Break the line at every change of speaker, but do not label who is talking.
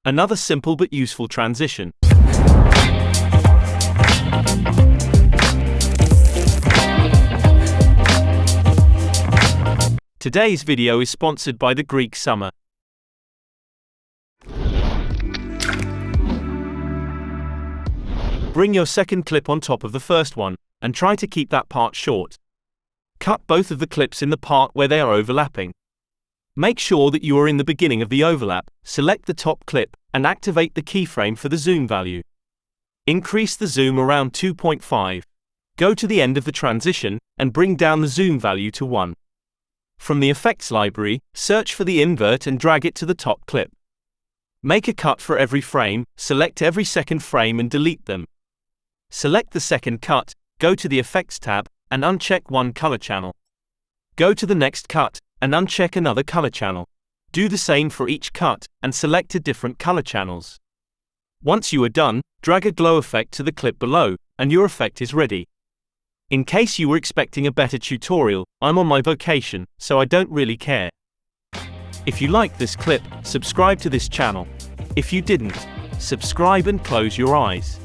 Another simple but useful transition. Today's video is sponsored by the Greek summer. Bring your second clip on top of the first one, and try to keep that part short. Cut both of the clips in the part where they are overlapping. Make sure that you are in the beginning of the overlap, select the top clip, and activate the keyframe for the zoom value. Increase the zoom around 2.5. Go to the end of the transition, and bring down the zoom value to 1. From the effects library, search for the invert and drag it to the top clip. Make a cut for every frame, select every second frame and delete them. Select the second cut, go to the Effects tab, and uncheck one color channel. Go to the next cut, and uncheck another color channel. Do the same for each cut, and select a different color channels. Once you are done, drag a glow effect to the clip below, and your effect is ready. In case you were expecting a better tutorial, I'm on my vacation, so I don't really care. If you like this clip, subscribe to this channel. If you didn't, subscribe and close your eyes.